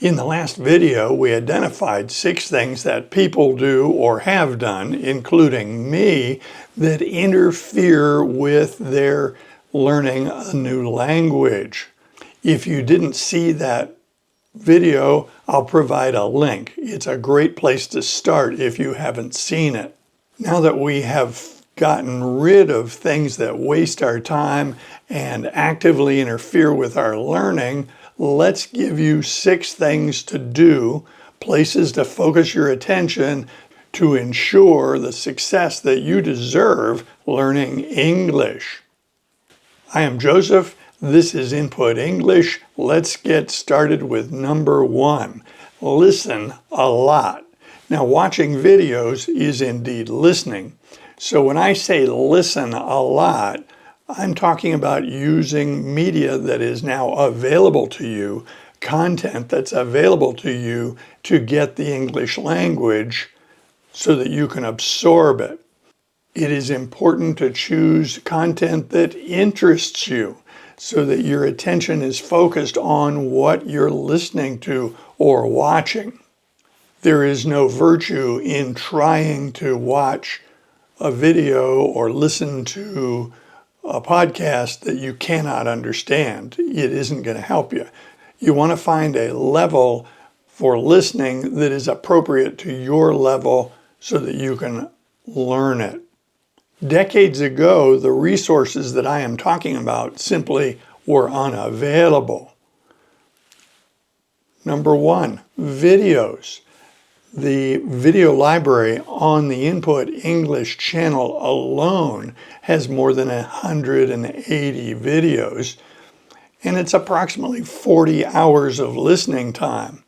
In the last video, we identified 6 things that people do or have done, including me, that interfere with their learning a new language. If you didn't see that video, I'll provide a link. It's a great place to start if you haven't seen it. Now that we have gotten rid of things that waste our time and actively interfere with our learning, let's give you 6 things to do, places to focus your attention to ensure the success that you deserve learning English. I am Joseph. This is Input English. Let's get started with number 1. Listen a lot. Now, watching videos is indeed listening. So when I say listen a lot, I'm talking about using media that is now available to you, content that's available to you to get the English language so that you can absorb it. It is important to choose content that interests you so that your attention is focused on what you're listening to or watching. There is no virtue in trying to watch a video or listen to a podcast that you cannot understand. It isn't going to help you. You want to find a level for listening that is appropriate to your level so that you can learn it. Decades ago, the resources that I am talking about simply were unavailable. Number 1, videos. The video library on the Input English channel alone has more than 180 videos, and it's approximately 40 hours of listening time.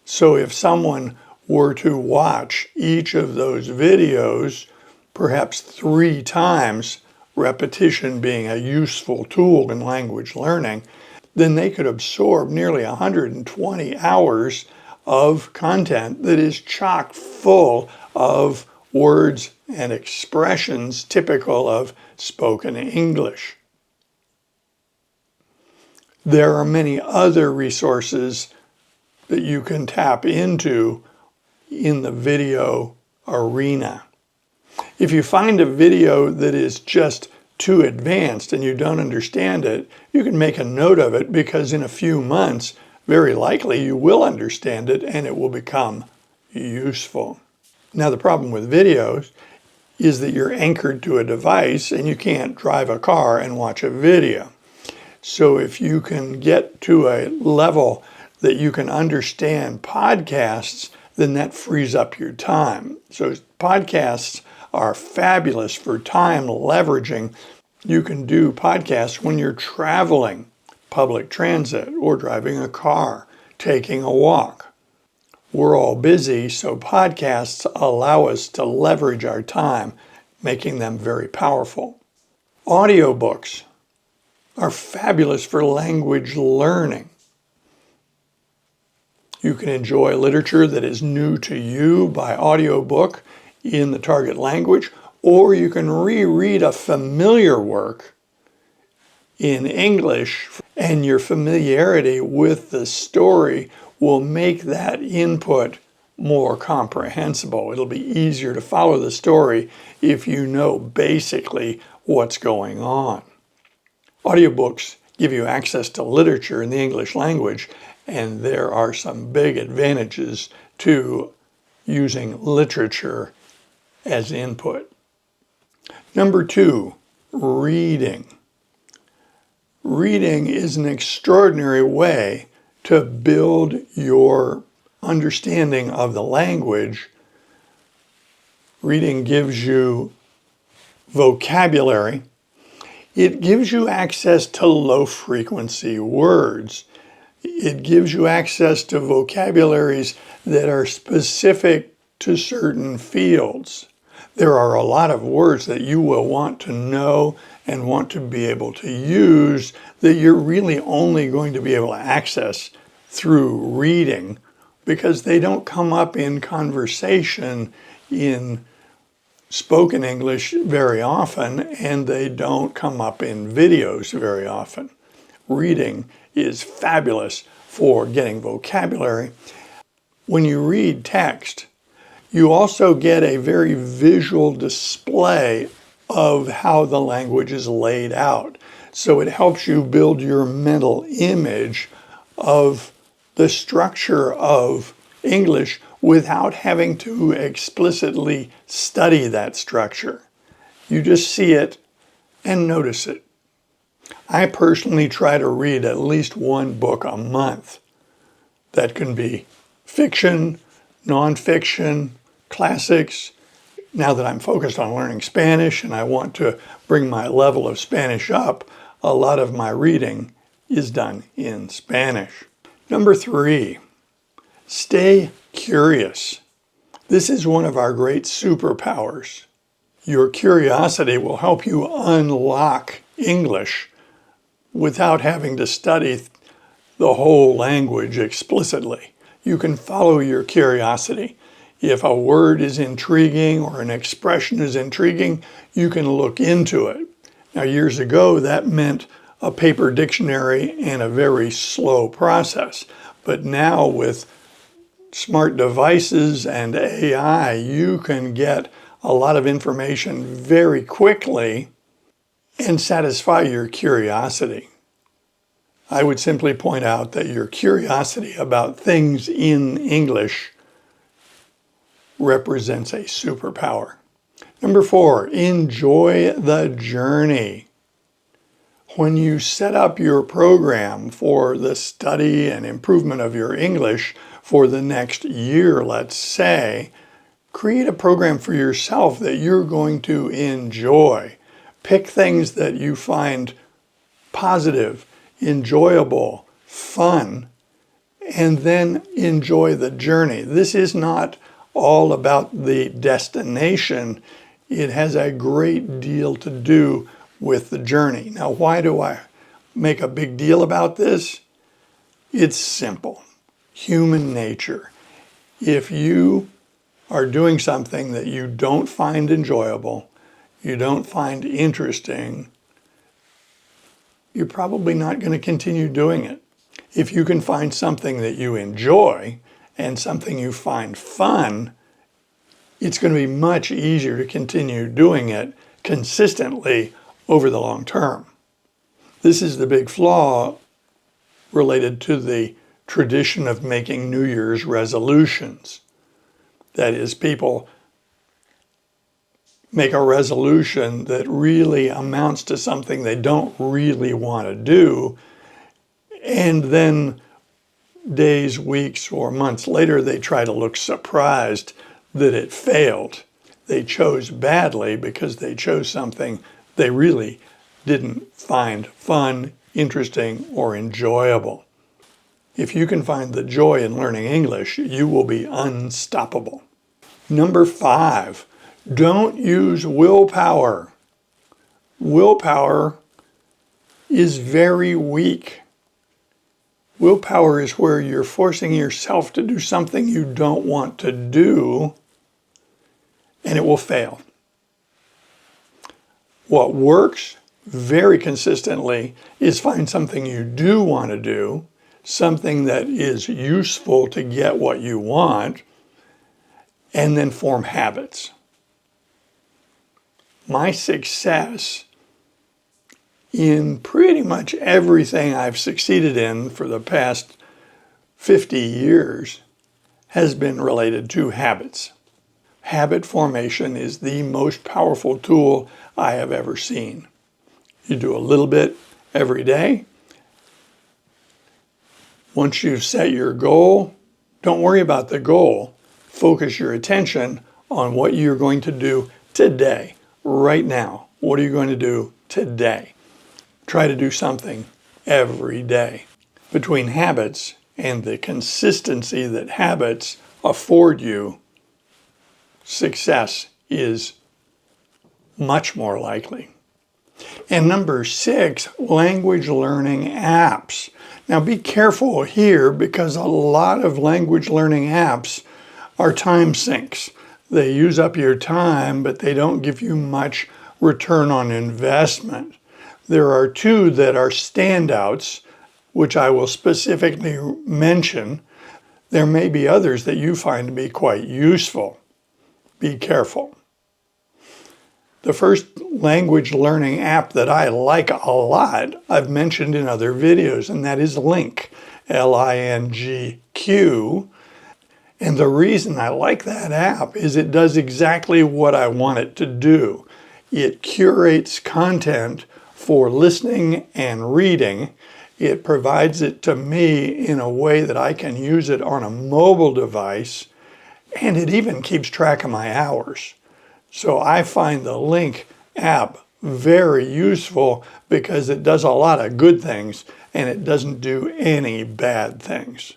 So if someone were to watch each of those videos, perhaps 3 times, repetition being a useful tool in language learning, then they could absorb nearly 120 hours of content that is chock full of words and expressions typical of spoken English. There are many other resources that you can tap into in the video arena. If you find a video that is just too advanced and you don't understand it, you can make a note of it because in a few months, very likely you will understand it and it will become useful. Now, the problem with videos is that you're anchored to a device and you can't drive a car and watch a video. So if you can get to a level that you can understand podcasts, then that frees up your time. So podcasts are fabulous for time leveraging. You can do podcasts when you're traveling, public transit, or driving a car, taking a walk. We're all busy, so podcasts allow us to leverage our time, making them very powerful. Audiobooks are fabulous for language learning. You can enjoy literature that is new to you by audiobook in the target language, or you can reread a familiar work in English, and your familiarity with the story will make that input more comprehensible. It'll be easier to follow the story if you know basically what's going on. Audiobooks give you access to literature in the English language, and there are some big advantages to using literature as input. Number 2, reading. Reading is an extraordinary way to build your understanding of the language. Reading gives you vocabulary. It gives you access to low-frequency words. It gives you access to vocabularies that are specific to certain fields. There are a lot of words that you will want to know and want to be able to use that you're really only going to be able to access through reading because they don't come up in conversation in spoken English very often, and they don't come up in videos very often. Reading is fabulous for getting vocabulary. When you read text, you also get a very visual display of how the language is laid out. So it helps you build your mental image of the structure of English without having to explicitly study that structure. You just see it and notice it. I personally try to read at least one book a month. That can be fiction, nonfiction, classics. Now that I'm focused on learning Spanish and I want to bring my level of Spanish up, a lot of my reading is done in Spanish. Number 3, stay curious. This is one of our great superpowers. Your curiosity will help you unlock English without having to study the whole language explicitly. You can follow your curiosity. If a word is intriguing or an expression is intriguing, you can look into it. Now, years ago, that meant a paper dictionary and a very slow process. But now with smart devices and AI, you can get a lot of information very quickly and satisfy your curiosity. I would simply point out that your curiosity about things in English represents a superpower. Number 4, enjoy the journey. When you set up your program for the study and improvement of your English for the next year, let's say, create a program for yourself that you're going to enjoy. Pick things that you find positive, enjoyable, fun, and then enjoy the journey. This is not all about the destination. It has a great deal to do with the journey. Now, why do I make a big deal about this? It's simple. Human nature. If you are doing something that you don't find enjoyable, you don't find interesting, you're probably not going to continue doing it. If you can find something that you enjoy and something you find fun, it's going to be much easier to continue doing it consistently over the long term. This is the big flaw related to the tradition of making New Year's resolutions. That is, people make a resolution that really amounts to something they don't really want to do, and then days, weeks, or months later, they try to look surprised that it failed. They chose badly because they chose something they really didn't find fun, interesting, or enjoyable. If you can find the joy in learning English, you will be unstoppable. Number 5, don't use willpower. Willpower is very weak. Willpower is where you're forcing yourself to do something you don't want to do, and it will fail. What works very consistently is find something you do want to do, something that is useful to get what you want, and then form habits. My success in pretty much everything I've succeeded in for the past 50 years has been related to habits. Habit formation is the most powerful tool I have ever seen. You do a little bit every day. Once you've set your goal, don't worry about the goal. Focus your attention on what you're going to do today, right now. What are you going to do today? Try to do something every day. Between habits and the consistency that habits afford you, success is much more likely. And number 6, language learning apps. Now be careful here because a lot of language learning apps are time sinks. They use up your time, but they don't give you much return on investment. There are 2 that are standouts which I will specifically mention. There may be others that you find to be quite useful. Be careful. The first language learning app that I like a lot, I've mentioned in other videos, and that is Lingq, L-I-N-G-Q. And the reason I like that app is it does exactly what I want it to do. It curates content for listening and reading. It provides it to me in a way that I can use it on a mobile device, and it even keeps track of my hours. So I find the Lingq app very useful because it does a lot of good things and it doesn't do any bad things.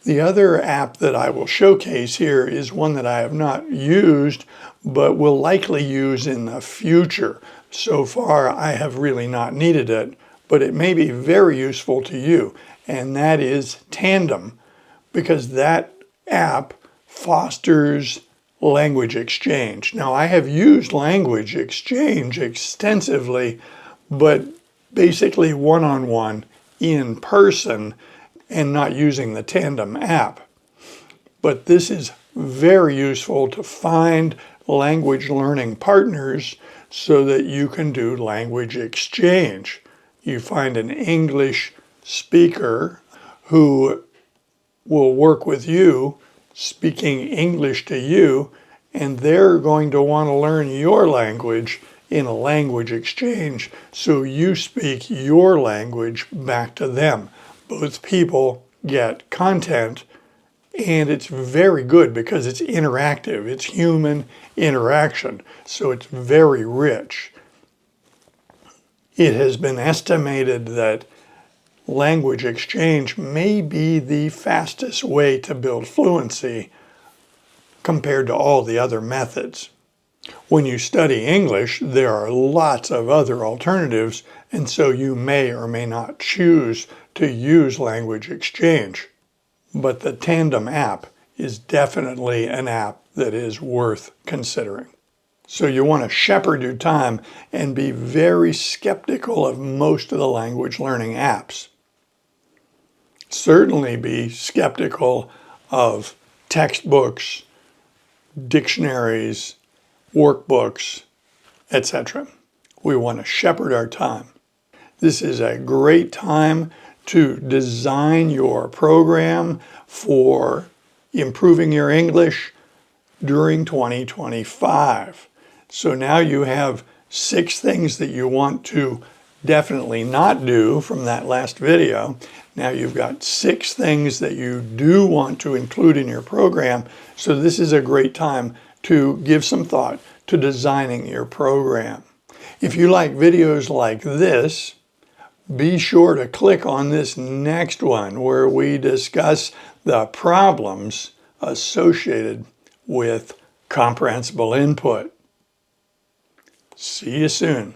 The other app that I will showcase here is one that I have not used but will likely use in the future. So far I have really not needed it, but it may be very useful to you, and that is Tandem, because that app fosters language exchange. Now, I have used language exchange extensively, but basically one-on-one in person and not using the Tandem app. But this is very useful to find language learning partners so that you can do language exchange. You find an English speaker who will work with you, speaking English to you, and they're going to want to learn your language in a language exchange, so you speak your language back to them. Both people get content, and it's very good because it's interactive. It's human interaction, so it's very rich. It has been estimated that language exchange may be the fastest way to build fluency compared to all the other methods. When you study English, there are lots of other alternatives, and so you may or may not choose to use language exchange. But the Tandem app is definitely an app that is worth considering. So you want to shepherd your time and be very skeptical of most of the language learning apps. Certainly be skeptical of textbooks, dictionaries, workbooks, etc. We want to shepherd our time. This is a great time to design your program for improving your English during 2025. So now you have 6 things that you want to definitely not do from that last video. Now you've got 6 things that you do want to include in your program. So this is a great time to give some thought to designing your program. If you like videos like this, be sure to click on this next one where we discuss the problems associated with comprehensible input. See you soon.